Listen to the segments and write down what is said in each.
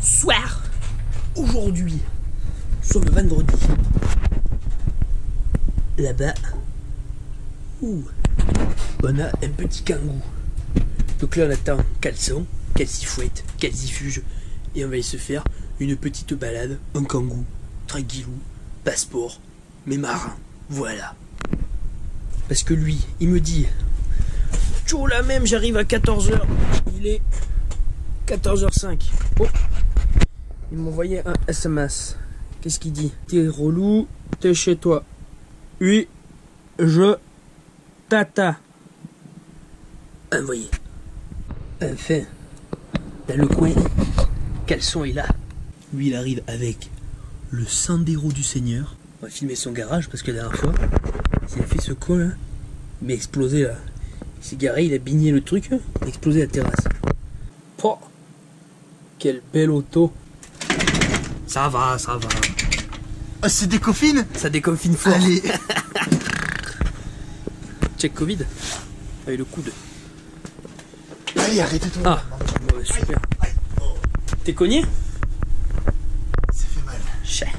Soir. Aujourd'hui, nous sommes vendredi. Là-bas, on a un petit kangou. Donc là, on attend Caleçon, Calcifouette, Calcifuge, et on va y se faire une petite balade en kangou, tranquillou, passeport, mais marin, voilà. Parce que lui, il me dit, toujours la même, j'arrive à 14h, il est 14h05. Oh, il m'a envoyé un SMS. Qu'est-ce qu'il dit? T'es relou, t'es chez toi. Oui, je tata. Envoyé. Enfin, dans le coin, Caleçon est là. Lui, il arrive avec le Sandero du Seigneur. On va filmer son garage parce que la dernière fois, il a fait ce con là. Il m'a explosé là. Il s'est garé, il a bigné le truc, il a explosé la terrasse. Oh, quelle belle auto. Ça va, ça va. Ah, c'est déconfine? Ça déconfine fort. Allez. Check Covid. Avec le coude. Allez, arrêtez-toi. Ah, ouais, super. T'es cogné? Ça fait mal. Chais.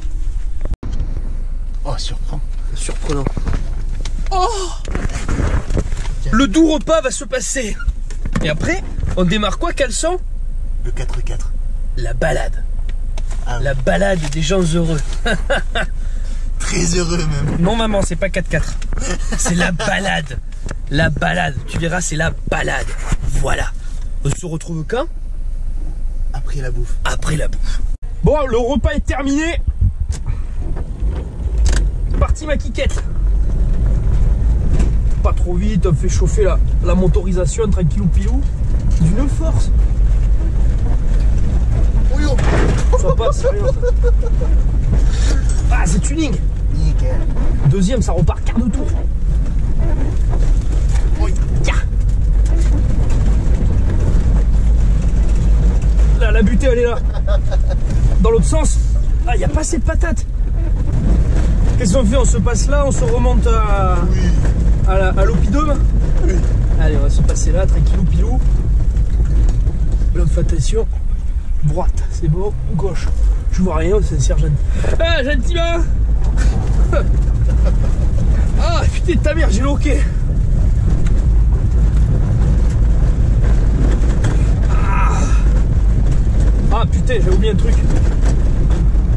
Oh, Surprenant. Oh, le doux repas va se passer. Et après, on démarre quoi, Caleçon? Le 4x4. La balade. Ah oui. La balade des gens heureux. Très heureux même. Non maman, c'est pas 4x4. C'est la balade. La balade. Tu verras, c'est la balade. Voilà. On se retrouve quand? Après la bouffe. Après la bouffe. Bon, le repas est terminé. C'est parti ma quiquette. Pas trop vite, on fait chauffer la motorisation tranquillou pilou. D'une force. Oui, oh. Ça passe, sérieux. Ah, c'est tuning. Nickel. Deuxième, ça repart quart de tour. Oui. Tiens. Là, la butée, elle est là. Dans l'autre sens. Ah, il n'y a pas assez de patates. Qu'est-ce qu'on fait? On se passe là, on se remonte Oui. à l'oppidum. Oui. Allez, on va se passer là, tranquillou pilou. Là, on fait attention. Droite, c'est bon. Gauche. Je vois rien, c'est un sergent. Ah, gentiment. Ah, putain de ta mère, j'ai loqué. Ah putain, j'ai oublié un truc.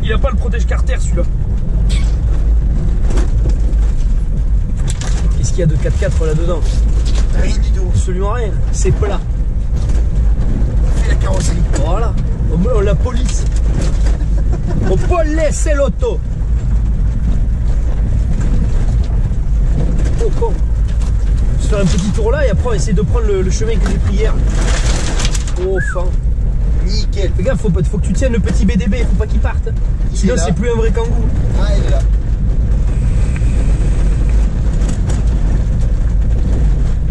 Il a pas le protège carter celui-là. Qu'est-ce qu'il y a de 4x4 là-dedans? Rien du tout. Absolument rien, c'est plat. On fait la carrosserie. Voilà, on la police. On peut laisser l'auto. Oh con. On va se faire un petit tour là et après on va essayer de prendre le chemin que j'ai pris hier. Oh fin. Nickel. Fais gaffe, faut que tu tiennes le petit BDB, faut pas qu'il parte. Sinon c'est plus un vrai kangou. Ah, il est là.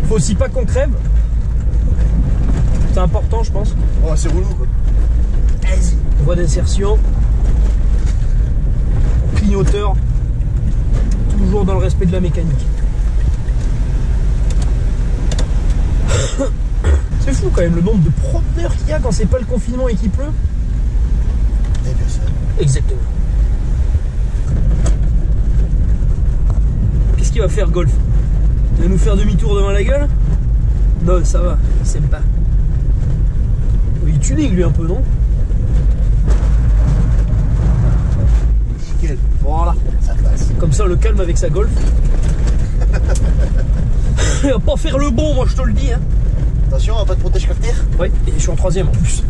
Faut aussi pas qu'on crève. C'est important je pense. Oh, c'est relou quoi. Vas-y. Voie d'insertion. Clignoteur. Toujours dans le respect de la mécanique. C'est fou quand même le nombre de promeneurs qu'il y a quand c'est pas le confinement et qu'il pleut. Et personne. Exactement. Qu'est-ce qu'il va faire Golf? Il va nous faire demi-tour devant la gueule? Non, ça va, il s'aime pas. Il tuning lui un peu, non? Nickel. Voilà. Ça passe. Comme ça on le calme avec sa Golf. Il va pas faire le bon, moi je te le dis. Hein. Attention, on va pas de protège carter. Oui, et je suis en troisième en plus.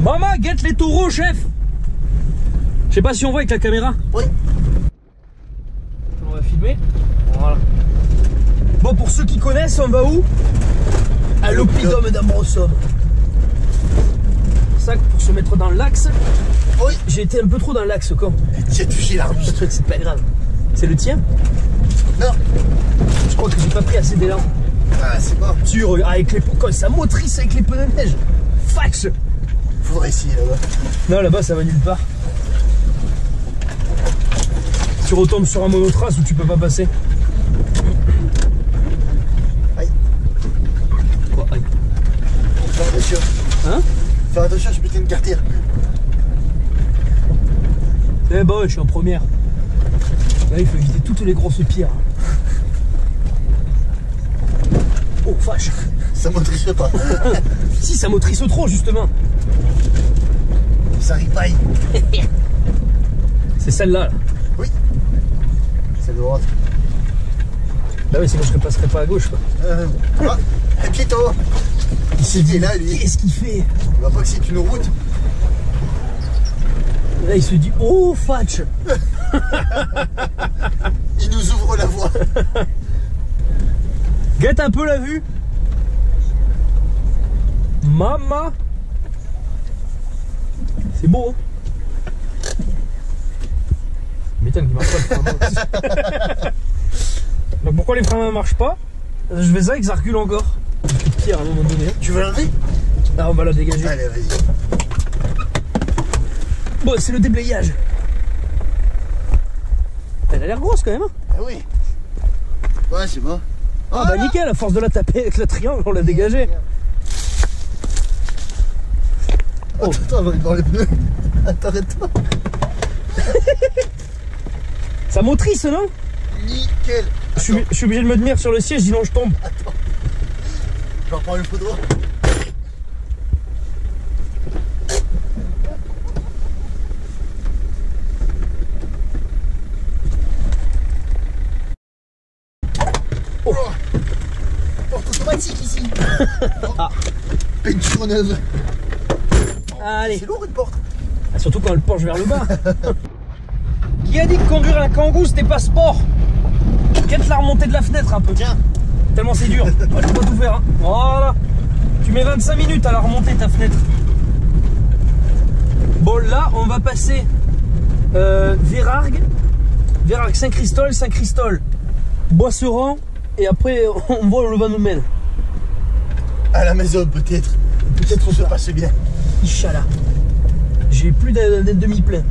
Maman, guette les taureaux, chef. Je sais pas si on voit avec la caméra. Oui. On va filmer. Voilà. Bon, pour ceux qui connaissent, on va où? À l'oppidum d'Ambrosum. C'est ça que pour se mettre dans l'axe. Oui. J'ai été un peu trop dans l'axe, con. Tu as touché l'arbitre. C'est pas grave. C'est le tien? Non. Je crois que j'ai pas pris assez d'élan. Ah, c'est bon. Sur avec les pourquoi ça motrice avec les pneus de neige. Fax. Faudrait essayer là-bas. Non, là-bas ça va nulle part. Tu retombes sur un monotrace où tu peux pas passer. Aïe. Quoi, aïe? Fais attention. Hein? Faire attention, je peux te carter. Eh bah ouais, je suis en première. Là, il faut éviter toutes les grosses pierres. Oh, vache. Ça motrice pas. Si, ça motrice trop, justement. Ça ripaille. C'est celle-là, là. Oui. C'est le droite. Bah oui, sinon je ne passerai pas à gauche, quoi. Ah, un piéton. Il s'est dit, là, lui. qu'est-ce qu'il fait? Il voit pas que c'est une route. Là, il se dit, oh, fatch. Il nous ouvre la voie. Guette un peu la vue. Mama. C'est beau, hein. M'étonne qu'il marche pas le frein. Donc pourquoi les freins ne marchent pas? Je vais ça et que ça recule encore. Une pierre à un moment donné. Tu veux l'enlever? Là, on va la dégager. Allez, vas-y. Bon, c'est le déblayage. Elle a l'air grosse quand même. Hein. Ah oui. Ouais, c'est bon. Ah bah nickel, à force de la taper avec le triangle, on l'a dégagé. Oh. Attends, on va aller voir les pneus. Attends, arrête-toi. Ça motrice, non? Nickel. Je suis obligé de me tenir sur le siège, sinon je tombe. Attends. Je vais reprendre une photo. Oh. Porte automatique ici. Ah. Peinture neuve. Allez. C'est lourd une porte. Ah, surtout quand elle penche vers le bas. Qui a dit que conduire un Kangoo c'était pas sport? Quête la remontée de la fenêtre un peu. Tiens. Tellement c'est dur. Oh, je peux pas tout faire. Hein. Voilà. Tu mets 25 minutes à la remonter ta fenêtre. Bon là on va passer Vérargues, Saint-Christol, Boisseran et après on voit où le vent nous mène. À la maison peut-être. Peut-être qu'on se passe bien. Inch'Allah. J'ai plus d'un demi-plein.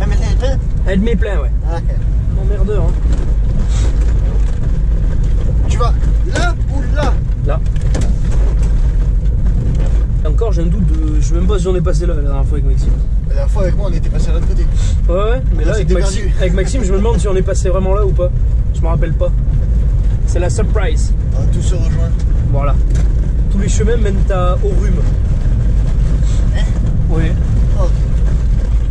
Ah mais t'es plein? Un demi-plein ouais. Ah, ok. Emmerdeur hein. Tu vas là ou là? Là. Et encore j'ai un doute de. Je sais même pas si on est passé là la dernière fois avec Maxime. La dernière fois avec moi on était passé à l'autre côté. Ouais mais là avec Maxime je me demande si on est passé vraiment là ou pas. Je me rappelle pas. C'est la surprise. On va tous se rejoindre. Voilà. Tous les chemins mènent à Aurume. Hein? Oui. Ok.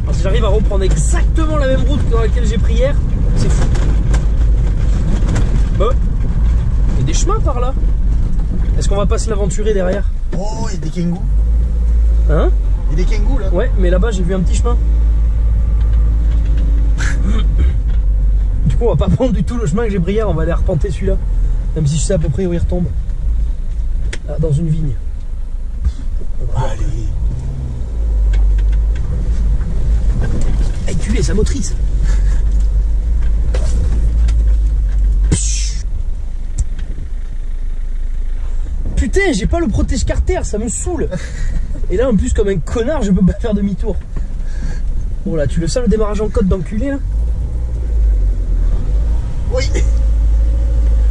Alors si j'arrive à reprendre exactement la même route dans laquelle j'ai pris hier, c'est fou. Bon. Il y a des chemins par là. Est-ce qu'on va pas se l'aventurer derrière? Oh, il y a des kangous. Hein? Il y a des kangous là. Ouais, mais là-bas j'ai vu un petit chemin. Du coup on va pas prendre du tout le chemin que j'ai pris hier, on va aller arpenter celui-là. Même si je sais à peu près où il retombe. Là, dans une vigne. Allez. Hey, tu es sa motrice. Putain, j'ai pas le protège carter, ça me saoule. Et là en plus comme un connard je peux pas faire demi-tour. Bon là tu le sens le démarrage en côte d'enculé là? Oui.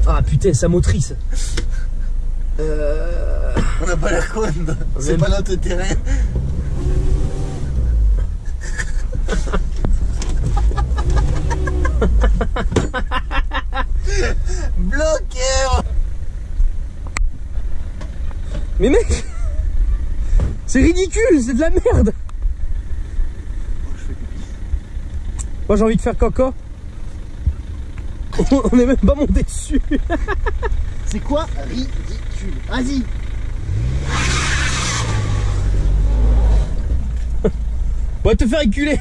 Ah putain sa motrice. On n'a pas la conne. C'est pas notre terrain. Bloqueur. Mais mec, c'est ridicule, c'est de la merde. Moi j'ai envie de faire caca. On est même pas monté dessus. C'est quoi ridicule? Vas-y. On va te faire reculer.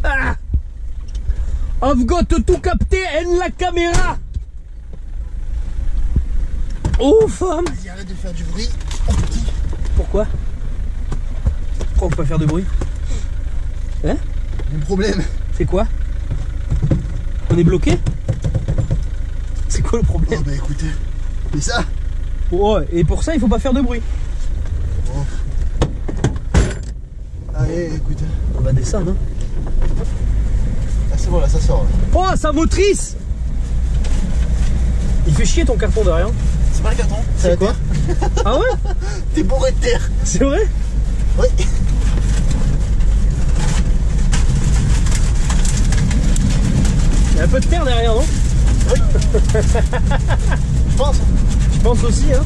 Ah. I've got to capter en la caméra. Oh femme. Vas-y, arrête de faire du bruit. Oh petit. Pourquoi? Pourquoi on peut pas faire de bruit? Hein? Mon problème. C'est quoi? On est bloqué? C'est quoi le problème? Oh bah écoutez. Mais ça, Ouais, et pour ça, il faut pas faire de bruit. Bon. Allez, écoute. On va descendre. Hein. Ah, c'est bon, là, ça sort. Là. Oh, sa motrice! Il fait chier ton carton derrière. C'est pas le carton, C'est la quoi? terre. Ah ouais? T'es bourré de terre. C'est vrai? Oui. Il y a un peu de terre derrière, non? Oui. Je pense. Je pense aussi, hein.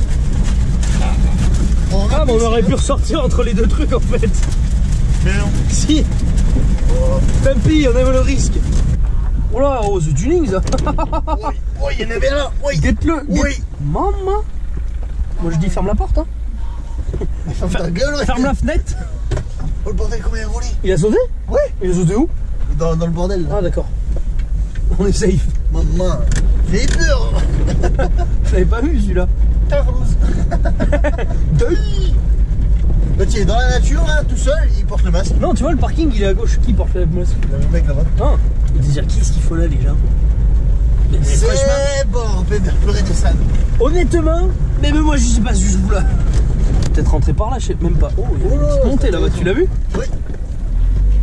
On Ah, mais on aurait pu ressortir entre les deux trucs en fait. Mais non. Si. Oh. Tant pis, on aime le risque. Oh là, oh, the tuning ça. Oui, oui, il y en avait un. Oui. Guette-le. Oui. Maman. Moi je dis ferme la porte, hein. Ferme ta gueule, ouais. Ferme la fenêtre. Oh, le bordel, comment il a roulé? Il a sauté? Ouais. Il a sauté où? Dans le bordel, là. Ah d'accord. On est safe. Maman, j'ai peur. Je l'avais pas vu celui-là. Carlos. Deuil. Là, tu es dans la nature, là, tout seul, il porte le masque. Non, tu vois, le parking il est à gauche. Qui porte le masque? Le mec là-bas. Non. Il dit dire qui est-ce qu'il faut là déjà? Mais franchement, C'est bon, on peut pleurer de ça. honnêtement, même moi je sais pas si je vous là. Peut-être rentrer par là, je sais même pas. Oh, il y a une petite montée là-bas, tu l'as vu? Oui.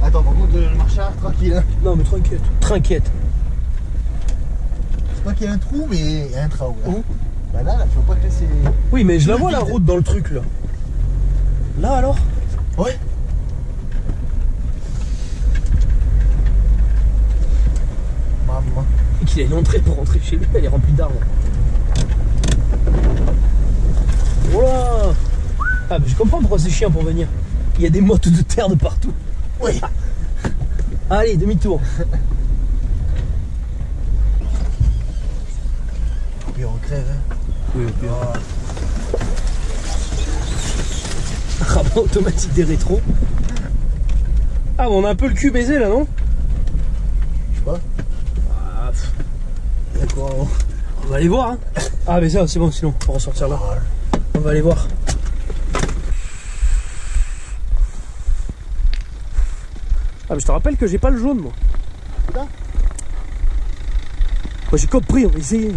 Attends, par contre, le marchage, tranquille. Hein. Non mais t'inquiète. T'inquiète. C'est pas qu'il y a un trou, mais il y a un trou. Là. Où? Bah là, faut pas te laisser. Oui, mais je la vois la route dans le truc là. Là alors? Ouais. Maman. Et qu'il a une entrée pour rentrer chez lui, elle est remplie d'arbres. Oh là! Ah, mais je comprends pourquoi c'est chiant pour venir. Il y a des mottes de terre de partout. Oui. Allez, demi-tour. Puis on crève. Hein. Oui, au pire. Rabat automatique des rétros. Ah, mais on a un peu le cul baisé là, non? Je sais pas. Ah, pff. D'accord. On va aller voir. Hein. Ah, mais ça, c'est bon, sinon, on va ressortir là. On va aller voir. Ah, mais je te rappelle que j'ai pas le jaune, moi. Putain. Moi, j'ai compris, on va essayer.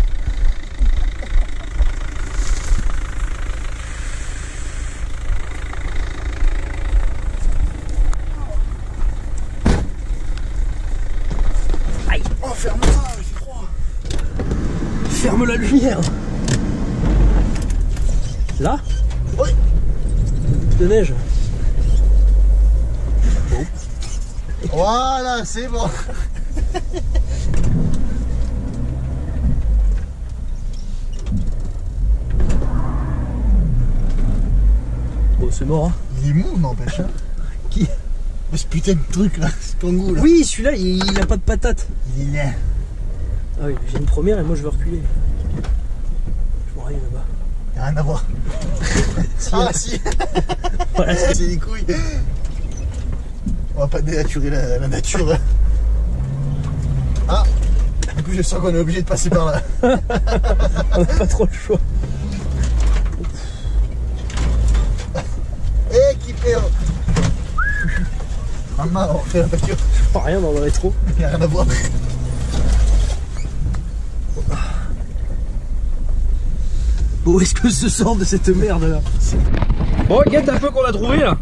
Aïe. Oh, ferme ça, il fait froid. Ferme la lumière. Là? Oui. De neige. Voilà, c'est bon. Bon, c'est mort, hein. Il est mou, n'empêche. Hein. Qui? Mais ce putain de truc là, ce kangou là. Oui, celui-là, il a pas de patate. Il est là. Ah oui, j'ai une première et moi je vais reculer. Je m'en rien là-bas. Il a rien à voir. Ah si. Voilà. C'est des couilles. On va pas dénaturer la nature. Hein. Ah. Du coup, je sens qu'on est obligé de passer par là. On n'a pas trop le choix. Équipé. Maman, on refait la voiture. Pas rien dans le rétro. Il n'y a rien à voir. Où est-ce que se sort de cette merde là? Bon, regarde un peu qu'on a trouvé là.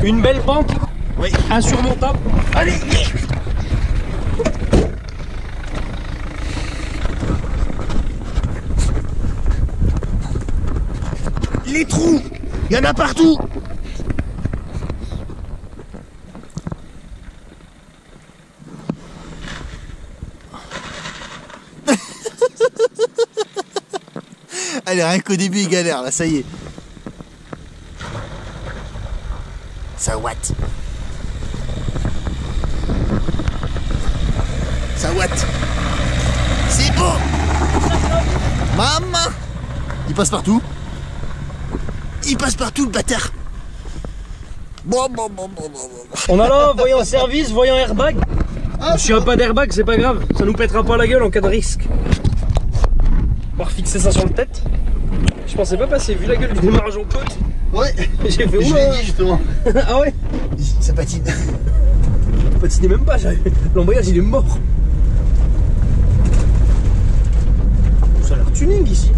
Une belle pente. Oui. Insurmontable. Allez! Les trous, il y en a partout. Allez, rien qu'au début, il galère, là, ça y est. Ça watt. Ça watt. C'est beau. Maman. Il passe partout. Il passe partout, le bâtard. Bon. On a là, voyant service, voyant airbag. S'il n'y a pas d'airbag, c'est pas grave. Ça nous pètera pas la gueule en cas de risque. On va refixer ça sur le tête. Je pensais pas passer, vu la gueule du démarrage en côte. Ouais. J'ai fait Je oula. l'ai dit justement. Ah ouais? Ça patine. Je patinais même pas, l'embrayage il est mort. Ça a l'air tuning ici.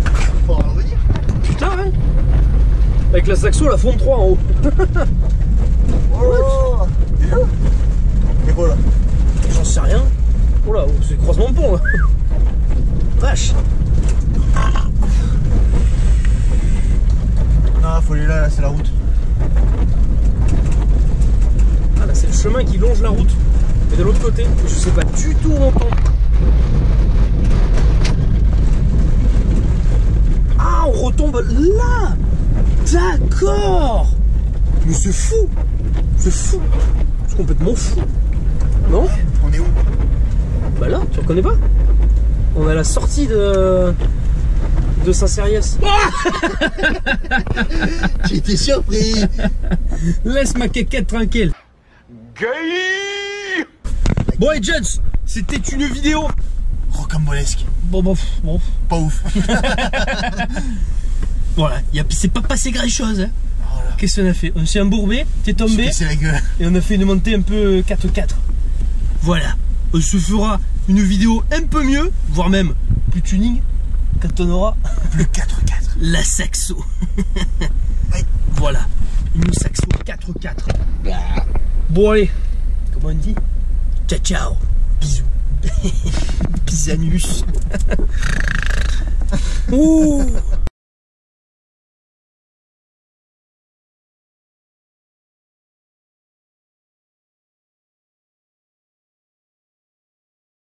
Faut en revenir. Putain ouais. Avec la Saxo, la Fond 3 en haut. Oh, et voilà. J'en sais rien. Oh là, c'est le croisement de pont là. Vache. Non, faut aller là, c'est la route. Ah là, c'est le chemin qui longe la route. Et de l'autre côté, je sais pas du tout où on tombe. Ah, on retombe là. D'accord. Mais c'est fou. C'est fou. C'est complètement fou. Non? On est où? Bah là, tu reconnais pas? On est à la sortie de Saint-Cériès. J'ai été surpris. Laisse ma quéquette tranquille. Bon, et Jones, c'était une vidéo. Rocambolesque. Bon. Pas ouf. Voilà, c'est pas passé grand chose. Hein. Voilà. Qu'est-ce qu'on a fait? On s'est embourbé, t'es tombé. C'est la gueule. Et on a fait une montée un peu 4x4. Voilà. On se fera une vidéo un peu mieux, voire même plus tuning, quand on aura Plus 4x4. la Saxo. Oui. Voilà. Une Saxo 4x4. Bon allez, comment on dit? Ciao ciao. Bisous. Bisanus. Ouh.